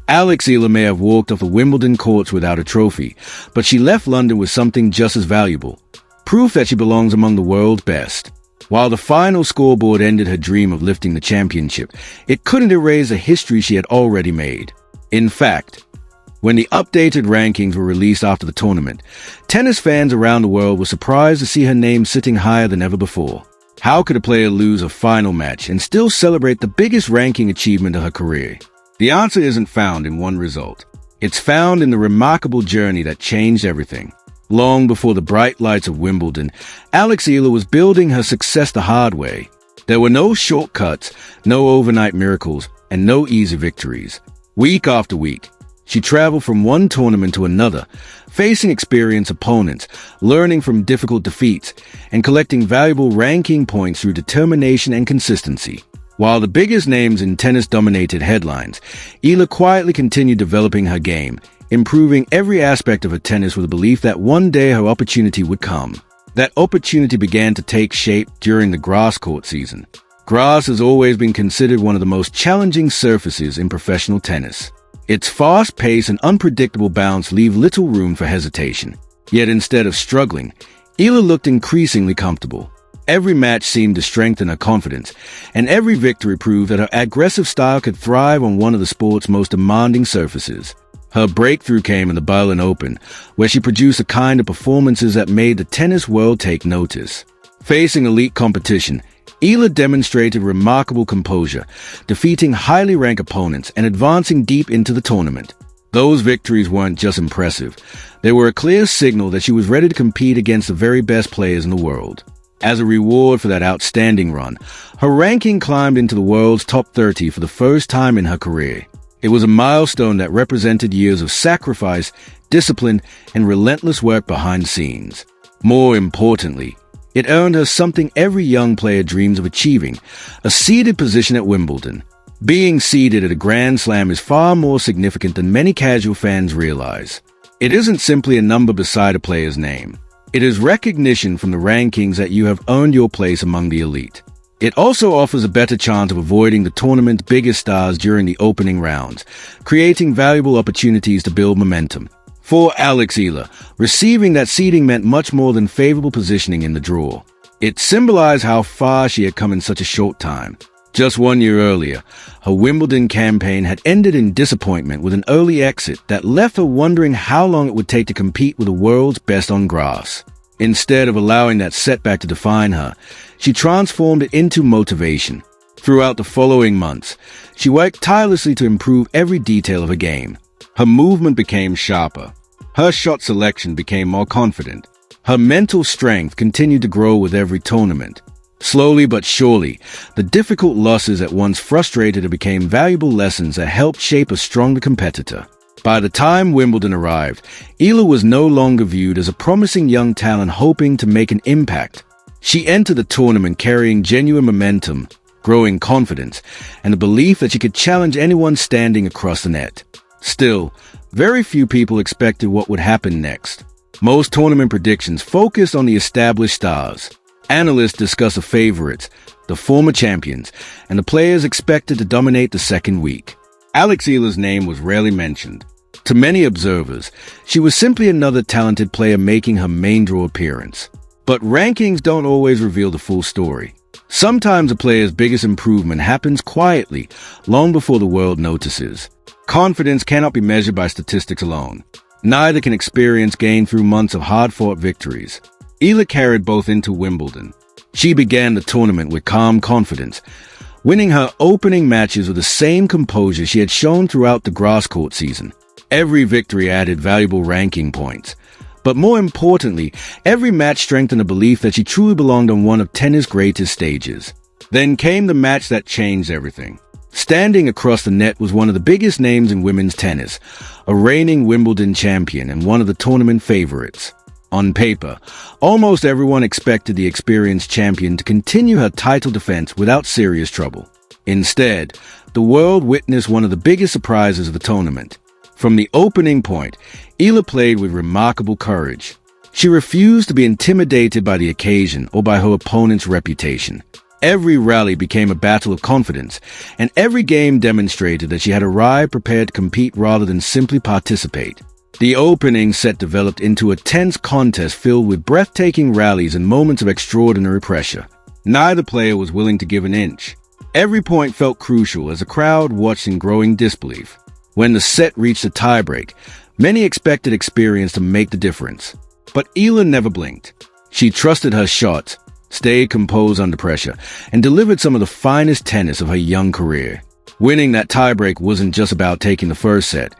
Alex Eala may have walked off the Wimbledon courts without a trophy, but she left London with something just as valuable: proof that she belongs among the world's best. While the final scoreboard ended her dream of lifting the championship, it couldn't erase the history she had already made. In fact, when the updated rankings were released after the tournament, tennis fans around the world were surprised to see her name sitting higher than ever before. How could a player lose a final match and still celebrate the biggest ranking achievement of her career? The answer isn't found in one result. It's found in the remarkable journey that changed everything. Long before the bright lights of Wimbledon, Alex Eala was building her success the hard way. There were no shortcuts, no overnight miracles, and no easy victories. Week after week, she traveled from one tournament to another, facing experienced opponents, learning from difficult defeats, and collecting valuable ranking points through determination and consistency. While the biggest names in tennis dominated headlines, Eala quietly continued developing her game, improving every aspect of her tennis with a belief that one day her opportunity would come. That opportunity began to take shape during the grass court season. Grass has always been considered one of the most challenging surfaces in professional tennis. Its fast pace and unpredictable bounce leave little room for hesitation. Yet instead of struggling, Eala looked increasingly comfortable. Every match seemed to strengthen her confidence, and every victory proved that her aggressive style could thrive on one of the sport's most demanding surfaces. Her breakthrough came in the Berlin Open, where she produced a kind of performances that made the tennis world take notice. Facing elite competition, Eala demonstrated remarkable composure, defeating highly ranked opponents and advancing deep into the tournament. Those victories weren't just impressive. They were a clear signal that she was ready to compete against the very best players in the world. As a reward for that outstanding run, her ranking climbed into the world's top 30 for the first time in her career. It was a milestone that represented years of sacrifice, discipline, and relentless work behind the scenes. More importantly, it earned her something every young player dreams of achieving: a seeded position at Wimbledon. Being seeded at a Grand Slam is far more significant than many casual fans realize. It isn't simply a number beside a player's name. It is recognition from the rankings that you have earned your place among the elite. It also offers a better chance of avoiding the tournament's biggest stars during the opening rounds, creating valuable opportunities to build momentum. For Alex Eala, receiving that seeding meant much more than favorable positioning in the draw. It symbolized how far she had come in such a short time. Just 1 year earlier, her Wimbledon campaign had ended in disappointment with an early exit that left her wondering how long it would take to compete with the world's best on grass. Instead of allowing that setback to define her, she transformed it into motivation. Throughout the following months, she worked tirelessly to improve every detail of her game. Her movement became sharper. Her shot selection became more confident. Her mental strength continued to grow with every tournament. Slowly but surely, the difficult losses that once frustrated her became valuable lessons that helped shape a stronger competitor. By the time Wimbledon arrived, Eala was no longer viewed as a promising young talent hoping to make an impact. She entered the tournament carrying genuine momentum, growing confidence, and the belief that she could challenge anyone standing across the net. Still, very few people expected what would happen next. Most tournament predictions focused on the established stars. Analysts discuss the favorites, the former champions, and the players expected to dominate the second week. Alex Eala's name was rarely mentioned. To many observers, she was simply another talented player making her main draw appearance. But rankings don't always reveal the full story. Sometimes a player's biggest improvement happens quietly, long before the world notices. Confidence cannot be measured by statistics alone. Neither can experience gained through months of hard-fought victories. Eala carried both into Wimbledon. She began the tournament with calm confidence, winning her opening matches with the same composure she had shown throughout the grass court season. Every victory added valuable ranking points. But more importantly, every match strengthened a belief that she truly belonged on one of tennis' greatest stages. Then came the match that changed everything. Standing across the net was one of the biggest names in women's tennis, a reigning Wimbledon champion and one of the tournament favorites. On paper, almost everyone expected the experienced champion to continue her title defense without serious trouble. Instead, the world witnessed one of the biggest surprises of the tournament. From the opening point, Eala played with remarkable courage. She refused to be intimidated by the occasion or by her opponent's reputation. Every rally became a battle of confidence, and every game demonstrated that she had arrived prepared to compete rather than simply participate. The opening set developed into a tense contest filled with breathtaking rallies and moments of extraordinary pressure. Neither player was willing to give an inch. Every point felt crucial as the crowd watched in growing disbelief. When the set reached a tiebreak, many expected experience to make the difference. But EALA never blinked. She trusted her shots, stayed composed under pressure, and delivered some of the finest tennis of her young career. Winning that tiebreak wasn't just about taking the first set.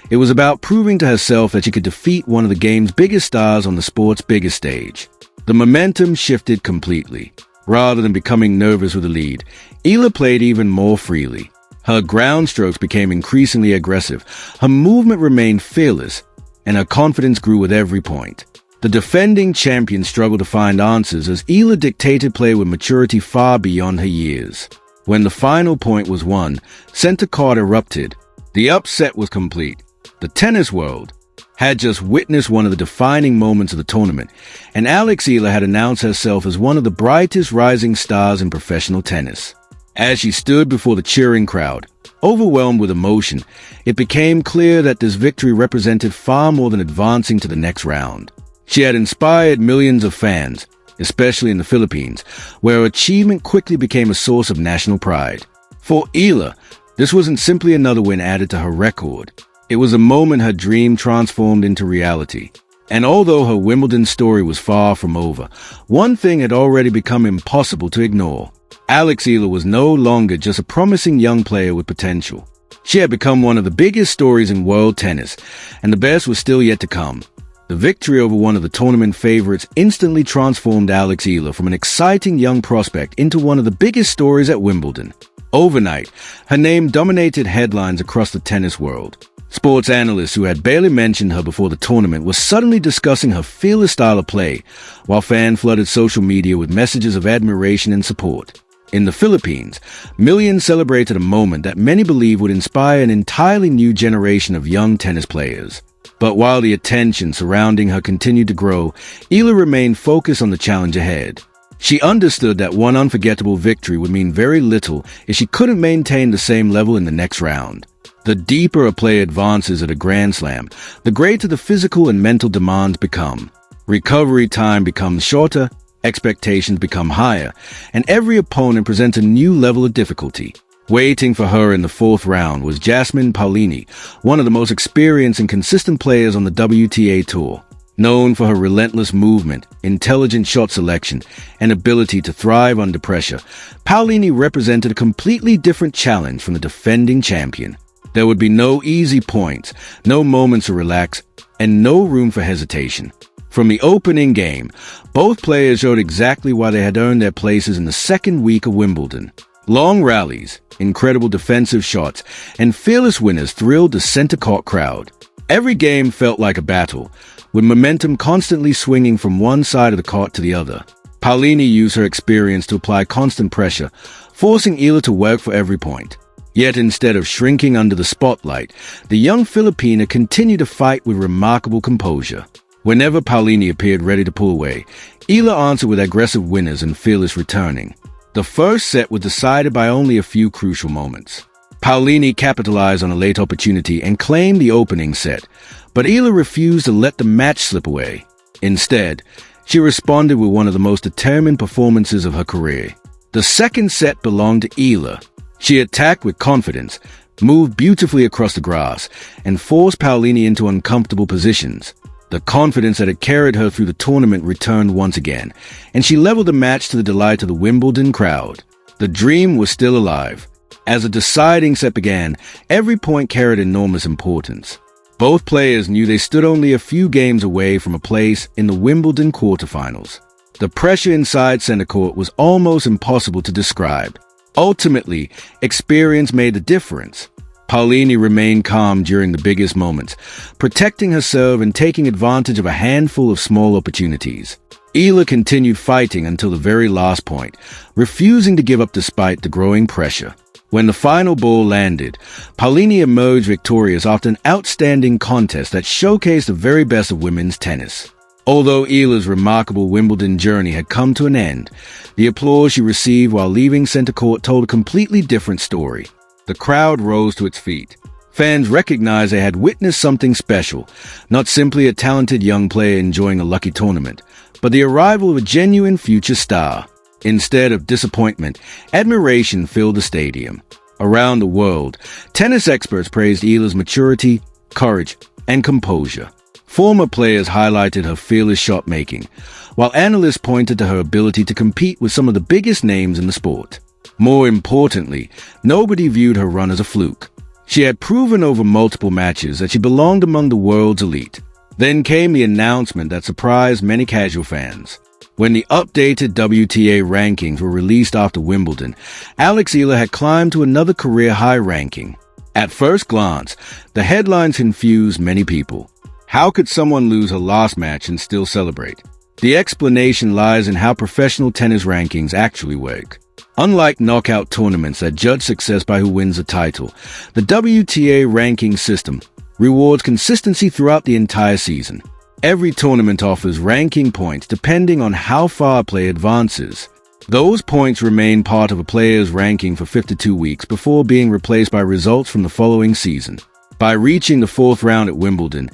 It was about proving to herself that she could defeat one of the game's biggest stars on the sport's biggest stage. The momentum shifted completely. Rather than becoming nervous with the lead, EALA played even more freely. Her ground strokes became increasingly aggressive, her movement remained fearless, and her confidence grew with every point. The defending champion struggled to find answers as EALA dictated play with maturity far beyond her years. When the final point was won, center court erupted. The upset was complete. The tennis world had just witnessed one of the defining moments of the tournament, and Alex EALA had announced herself as one of the brightest rising stars in professional tennis. As she stood before the cheering crowd, overwhelmed with emotion, it became clear that this victory represented far more than advancing to the next round. She had inspired millions of fans, especially in the Philippines, where her achievement quickly became a source of national pride. For EALA, this wasn't simply another win added to her record. It was a moment her dream transformed into reality. And although her Wimbledon story was far from over, one thing had already become impossible to ignore. Alex EALA was no longer just a promising young player with potential. She had become one of the biggest stories in world tennis, and the best was still yet to come. The victory over one of the tournament favorites instantly transformed Alex EALA from an exciting young prospect into one of the biggest stories at Wimbledon. Overnight, her name dominated headlines across the tennis world. Sports analysts who had barely mentioned her before the tournament were suddenly discussing her fearless style of play, while fans flooded social media with messages of admiration and support. In the Philippines, millions celebrated a moment that many believe would inspire an entirely new generation of young tennis players. But while the attention surrounding her continued to grow, EALA remained focused on the challenge ahead. She understood that one unforgettable victory would mean very little if she couldn't maintain the same level in the next round. The deeper a player advances at a Grand Slam, the greater the physical and mental demands become. Recovery time becomes shorter, expectations become higher, and every opponent presents a new level of difficulty. Waiting for her in the fourth round was Jasmine Paolini, one of the most experienced and consistent players on the WTA Tour. Known for her relentless movement, intelligent shot selection, and ability to thrive under pressure, Paolini represented a completely different challenge from the defending champion. There would be no easy points, no moments to relax, and no room for hesitation. From the opening game, both players showed exactly why they had earned their places in the second week of Wimbledon. Long rallies, incredible defensive shots, and fearless winners thrilled the center court crowd. Every game felt like a battle, with momentum constantly swinging from one side of the court to the other. Paolini used her experience to apply constant pressure, forcing EALA to work for every point. Yet instead of shrinking under the spotlight, the young Filipina continued to fight with remarkable composure. Whenever Paolini appeared ready to pull away, EALA answered with aggressive winners and fearless returning. The first set was decided by only a few crucial moments. Paolini capitalized on a late opportunity and claimed the opening set, but EALA refused to let the match slip away. Instead, she responded with one of the most determined performances of her career. The second set belonged to EALA. She attacked with confidence, moved beautifully across the grass, and forced Paolini into uncomfortable positions. The confidence that had carried her through the tournament returned once again, and she leveled the match to the delight of the Wimbledon crowd. The dream was still alive. As the deciding set began, every point carried enormous importance. Both players knew they stood only a few games away from a place in the Wimbledon quarterfinals. The pressure inside center court was almost impossible to describe. Ultimately, experience made the difference. Paolini remained calm during the biggest moments, protecting her serve and taking advantage of a handful of small opportunities. EALA continued fighting until the very last point, refusing to give up despite the growing pressure. When the final ball landed, Paolini emerged victorious after an outstanding contest that showcased the very best of women's tennis. Although EALA'S remarkable Wimbledon journey had come to an end, the applause she received while leaving center court told a completely different story. The crowd rose to its feet. Fans recognized they had witnessed something special, not simply a talented young player enjoying a lucky tournament, but the arrival of a genuine future star. Instead of disappointment, admiration filled the stadium. Around the world, tennis experts praised EALA'S maturity, courage, and composure. Former players highlighted her fearless shot-making, while analysts pointed to her ability to compete with some of the biggest names in the sport. More importantly, nobody viewed her run as a fluke. She had proven over multiple matches that she belonged among the world's elite. Then came the announcement that surprised many casual fans. When the updated WTA rankings were released after Wimbledon, Alex EALA had climbed to another career-high ranking. At first glance, the headlines confused many people. How could someone lose her last match and still celebrate? The explanation lies in how professional tennis rankings actually work. Unlike knockout tournaments that judge success by who wins a title, the WTA ranking system rewards consistency throughout the entire season. Every tournament offers ranking points depending on how far a player advances. Those points remain part of a player's ranking for 52 weeks before being replaced by results from the following season. By reaching the fourth round at Wimbledon,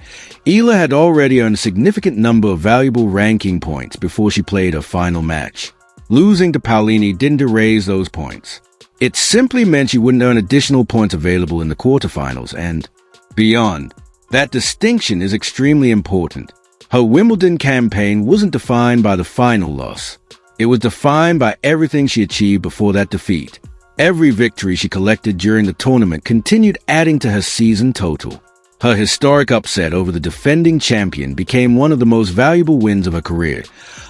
EALA had already earned a significant number of valuable ranking points before she played her final match. Losing to Paolini didn't erase those points. It simply meant she wouldn't earn additional points available in the quarterfinals and beyond. That distinction is extremely important. Her Wimbledon campaign wasn't defined by the final loss. It was defined by everything she achieved before that defeat. Every victory she collected during the tournament continued adding to her season total. Her historic upset over the defending champion became one of the most valuable wins of her career,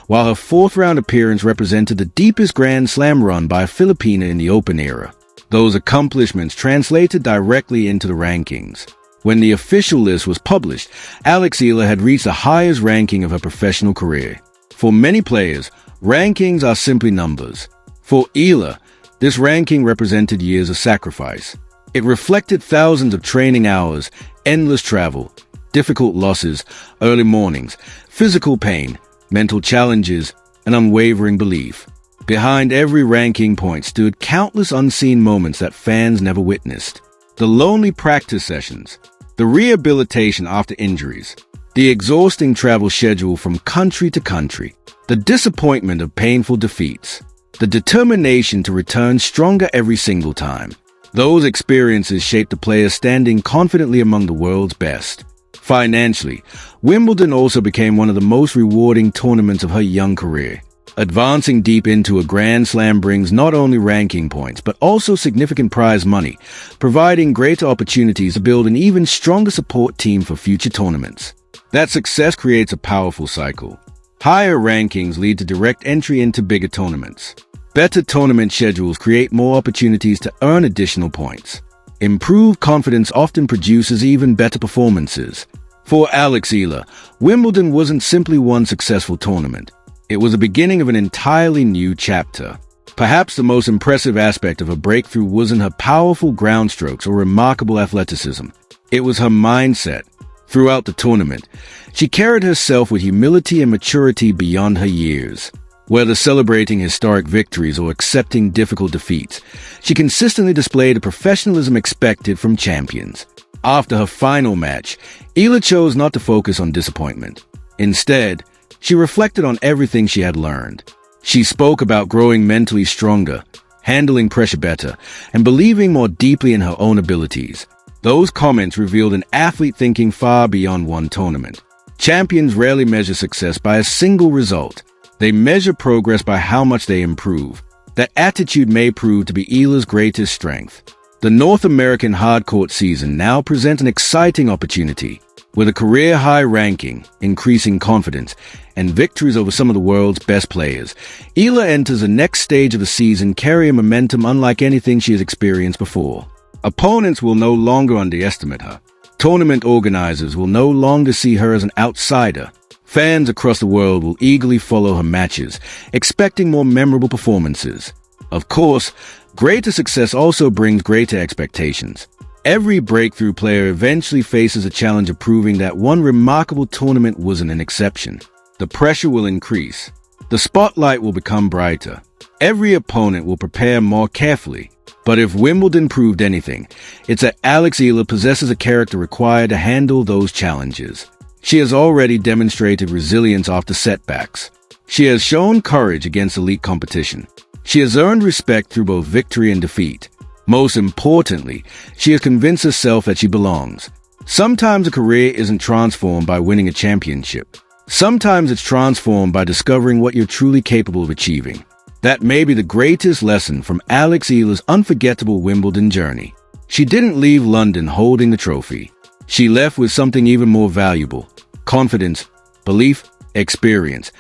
while her fourth-round appearance represented the deepest Grand Slam run by a Filipina in the Open era. Those accomplishments translated directly into the rankings. When the official list was published, Alex EALA had reached the highest ranking of her professional career. For many players, rankings are simply numbers. For EALA, this ranking represented years of sacrifice. It reflected thousands of training hours, endless travel, difficult losses, early mornings, physical pain, mental challenges, and unwavering belief. Behind every ranking point stood countless unseen moments that fans never witnessed. The lonely practice sessions, the rehabilitation after injuries, the exhausting travel schedule from country to country, the disappointment of painful defeats, the determination to return stronger every single time. Those experiences shaped the player standing confidently among the world's best. Financially, Wimbledon also became one of the most rewarding tournaments of her young career. Advancing deep into a Grand Slam brings not only ranking points, but also significant prize money, providing greater opportunities to build an even stronger support team for future tournaments. That success creates a powerful cycle. Higher rankings lead to direct entry into bigger tournaments. Better tournament schedules create more opportunities to earn additional points. Improved confidence often produces even better performances. For Alex EALA, Wimbledon wasn't simply one successful tournament. It was the beginning of an entirely new chapter. Perhaps the most impressive aspect of her breakthrough wasn't her powerful ground strokes or remarkable athleticism. It was her mindset. Throughout the tournament, she carried herself with humility and maturity beyond her years. Whether celebrating historic victories or accepting difficult defeats, she consistently displayed the professionalism expected from champions. After her final match, EALA chose not to focus on disappointment. Instead, she reflected on everything she had learned. She spoke about growing mentally stronger, handling pressure better, and believing more deeply in her own abilities. Those comments revealed an athlete thinking far beyond one tournament. Champions rarely measure success by a single result. They measure progress by how much they improve. That attitude may prove to be EALA's greatest strength. The North American hardcourt season now presents an exciting opportunity. With a career-high ranking, increasing confidence, and victories over some of the world's best players, EALA enters the next stage of the season carrying momentum unlike anything she has experienced before. Opponents will no longer underestimate her. Tournament organizers will no longer see her as an outsider. Fans across the world will eagerly follow her matches, expecting more memorable performances. Of course, greater success also brings greater expectations. Every breakthrough player eventually faces a challenge of proving that one remarkable tournament wasn't an exception. the pressure will increase. The spotlight will become brighter. Every opponent will prepare more carefully. But if Wimbledon proved anything, it's that Alex Ealer possesses a character required to handle those challenges. She has already demonstrated resilience after setbacks. She has shown courage against elite competition. She has earned respect through both victory and defeat. Most importantly, she has convinced herself that she belongs. Sometimes a career isn't transformed by winning a championship. Sometimes it's transformed by discovering what you're truly capable of achieving. That may be the greatest lesson from Alex Ealer's unforgettable Wimbledon journey. She didn't leave London holding the trophy. She left with something even more valuable: confidence, belief, experience,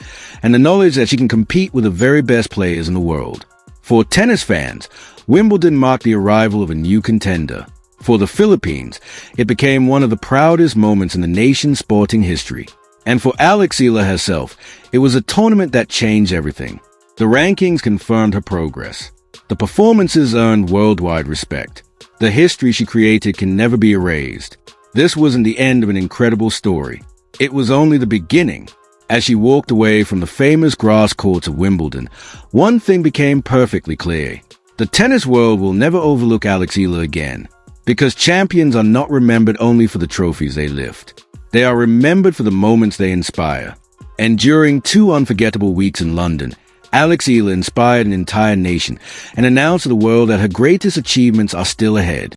and the knowledge that she can compete with the very best players in the world. For tennis fans, Wimbledon marked the arrival of a new contender. For the Philippines, it became one of the proudest moments in the nation's sporting history. And for Alex Ealer herself, it was a tournament that changed everything. The rankings confirmed her progress. The performances earned worldwide respect. The history she created can never be erased. This wasn't the end of an incredible story. It was only the beginning. As she walked away from the famous grass courts of Wimbledon, one thing became perfectly clear. The tennis world will never overlook Alex Ealer again, because champions are not remembered only for the trophies they lift. They are remembered for the moments they inspire. And during 2 unforgettable weeks in London, Alex Ealer inspired an entire nation and announced to the world that her greatest achievements are still ahead.